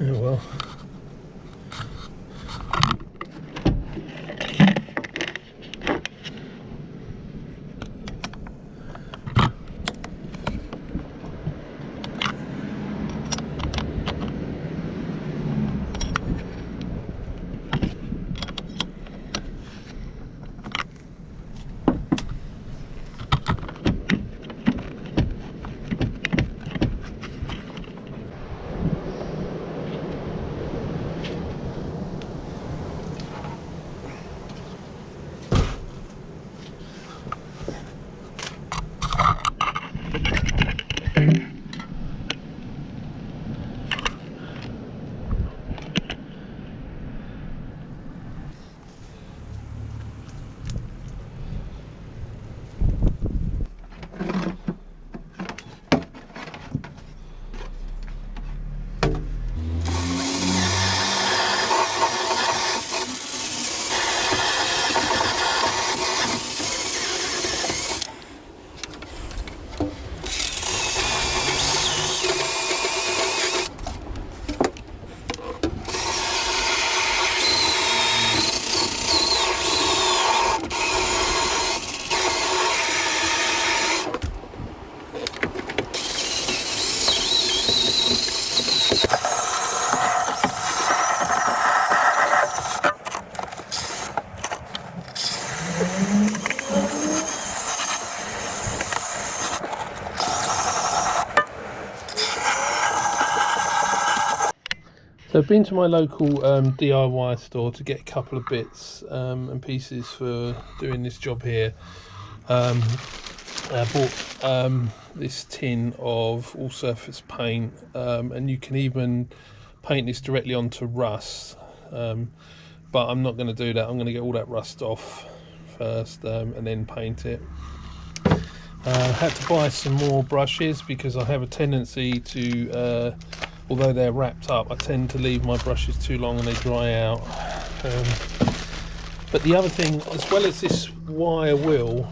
Oh well. So I've been to my local DIY store to get a couple of bits and pieces for doing this job here. I bought this tin of all surface paint, and you can even paint this directly onto rust, but I'm not going to do that. I'm going to get all that rust off first and then paint it. I had to buy some more brushes because I have a tendency to although they're wrapped up, I tend to leave my brushes too long and they dry out. But the other thing, as well as this wire wheel,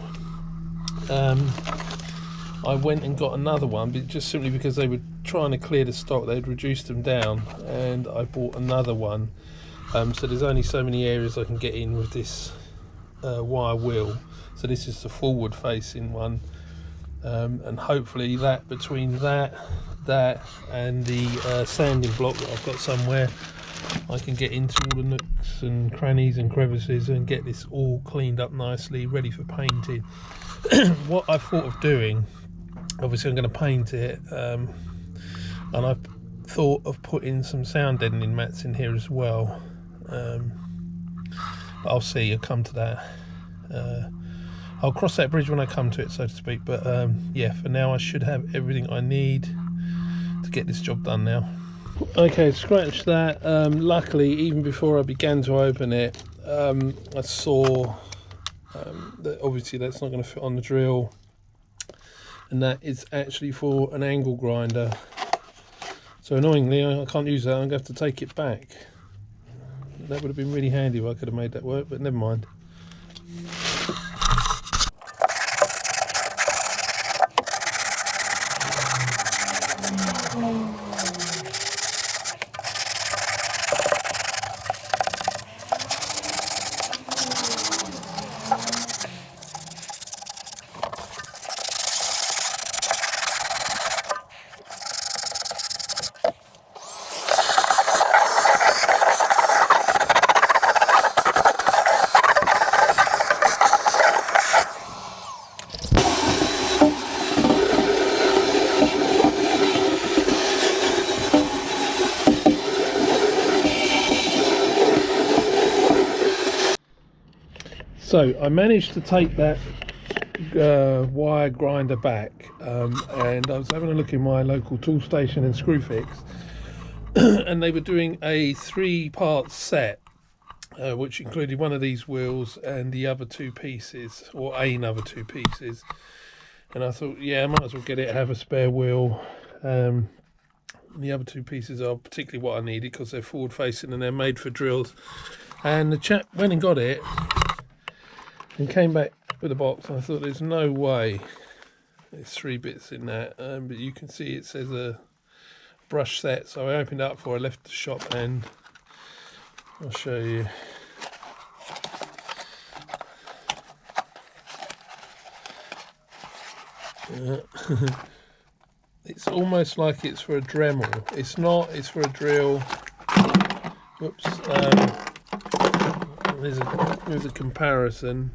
I went and got another one, but just simply because they were trying to clear the stock. They'd reduced them down, and I bought another one. So there's only so many areas I can get in with this wire wheel. So this is the forward facing one, and hopefully that between that and the sanding block that I've got somewhere, I can get into all the nooks and crannies and crevices and get this all cleaned up nicely, ready for painting. What I thought of doing, obviously I'm going to paint it, and I've thought of putting some sound deadening mats in here as well. I'll see, I'll come to that. I'll cross that bridge when I come to it, so to speak, but yeah, for now I should have everything I need to get this job done now. Okay, scratch that. Luckily, even before I began to open it, I saw that obviously that's not going to fit on the drill, and that is actually for an angle grinder. So annoyingly, I can't use that. I'm going to have to take it back. That would have been really handy if I could have made that work, but never mind. So I managed to take that wire grinder back, and I was having a look in my local tool station and Screwfix, and they were doing a 3-part set, which included one of these wheels and the other 2 pieces, or another 2 pieces. And I thought, yeah, I might as well get it, have a spare wheel. The other 2 pieces are particularly what I needed because they're forward facing and they're made for drills. And the chap went and got it and came back with a box, and I thought, there's no way there's 3 bits in that, but you can see it says a brush set. So I opened up for it, left the shop, and I'll show you. It's almost like it's for a Dremel. It's not, it's for a drill. Whoops. There's a comparison.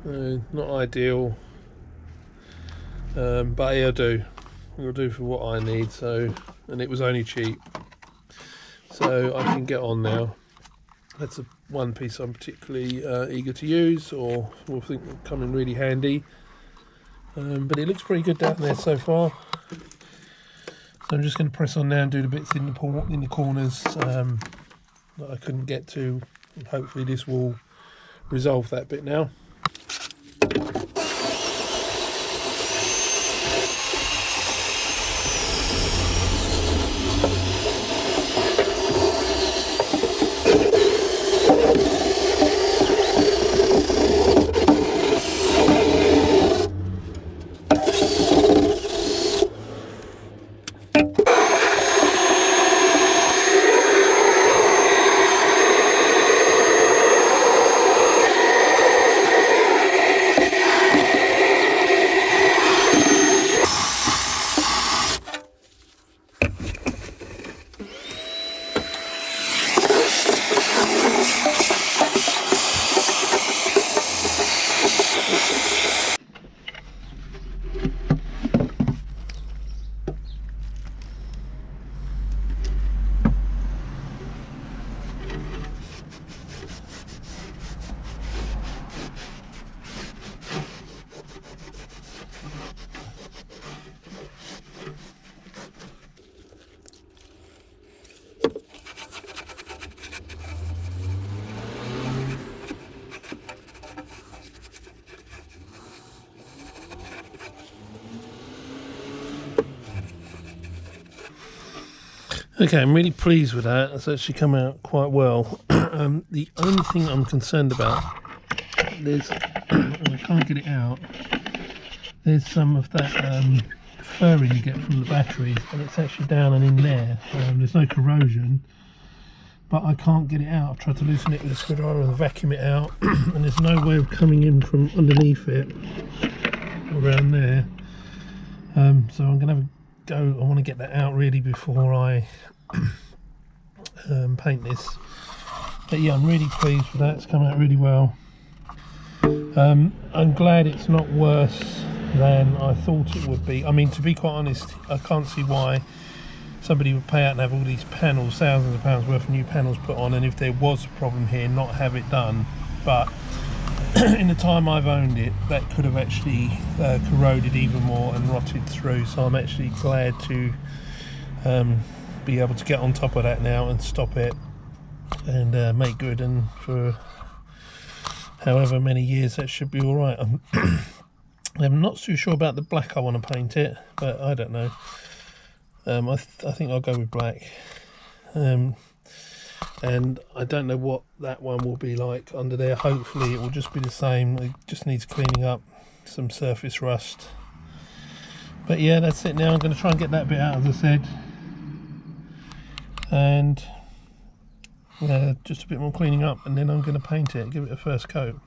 Not ideal, but it'll do. It'll do for what I need. So, and it was only cheap, so I can get on now. That's one piece I'm particularly eager to use, or will think will come in really handy. But it looks pretty good down there so far. So I'm just going to press on now and do the bits in the corners that I couldn't get to. And hopefully this will resolve that bit now. Okay, I'm really pleased with that. It's actually come out quite well. The only thing I'm concerned about, I can't get it out, there's some of that furring you get from the batteries, and it's actually down and in there. There's no corrosion, but I can't get it out. I've tried to loosen it with a screwdriver and vacuum it out, and there's no way of coming in from underneath it around there. So I'm going to have a go. I want to get that out really before I paint this. But yeah, I'm really pleased with that. It's come out really well. I'm glad it's not worse than I thought it would be. I mean, to be quite honest, I can't see why somebody would pay out and have all these panels, thousands of pounds worth of new panels put on, and if there was a problem here, not have it done. But in the time I've owned it, that could have actually corroded even more and rotted through. So I'm actually glad to be able to get on top of that now and stop it and make good. And for however many years, that should be all right. I'm not too sure about the black I want to paint it, but I don't know. I think I'll go with black. And I don't know what that one will be like under there. Hopefully it will just be the same. It just needs cleaning up, some surface rust. But yeah, that's it now. I'm going to try and get that bit out, as I said, and just a bit more cleaning up, and then I'm going to paint it, give it a first coat.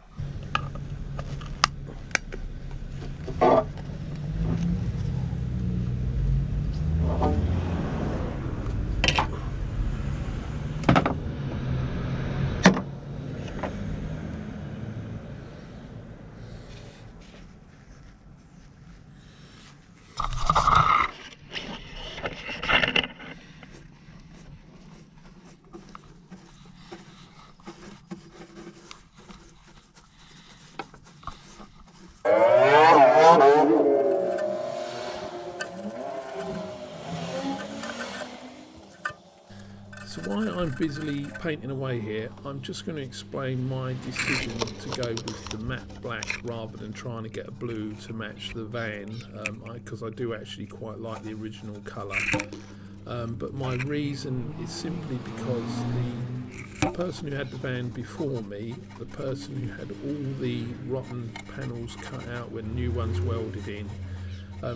busily painting away here, I'm just going to explain my decision to go with the matte black rather than trying to get a blue to match the van, because I do actually quite like the original colour. But my reason is simply because the person who had the van before me, the person who had all the rotten panels cut out when new ones welded in,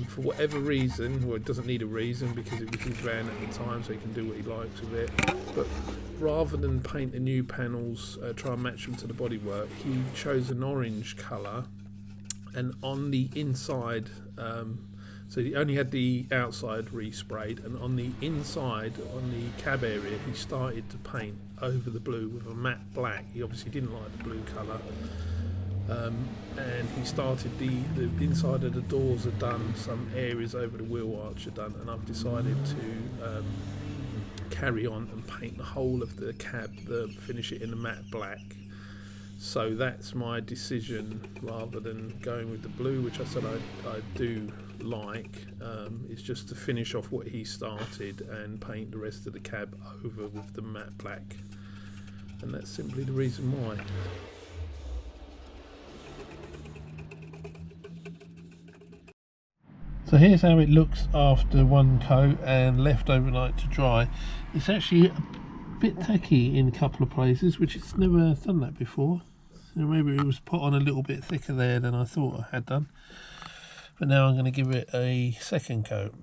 for whatever reason, well, it doesn't need a reason because it was his van at the time, so he can do what he likes with it, but rather than paint the new panels, try and match them to the bodywork, he chose an orange colour, and on the inside, so he only had the outside resprayed, and on the inside, on the cab area, he started to paint over the blue with a matte black. He obviously didn't like the blue colour. And he started the inside of the doors are done, some areas over the wheel arch are done, and I've decided to carry on and paint the whole of the cab, finish it in a matte black. So that's my decision, rather than going with the blue, which I said I do like. It's just to finish off what he started and paint the rest of the cab over with the matte black, and that's simply the reason why. So here's how it looks after one coat and left overnight to dry. It's actually a bit tacky in a couple of places, which it's never done that before. So maybe it was put on a little bit thicker there than I thought I had done. But now I'm going to give it a second coat.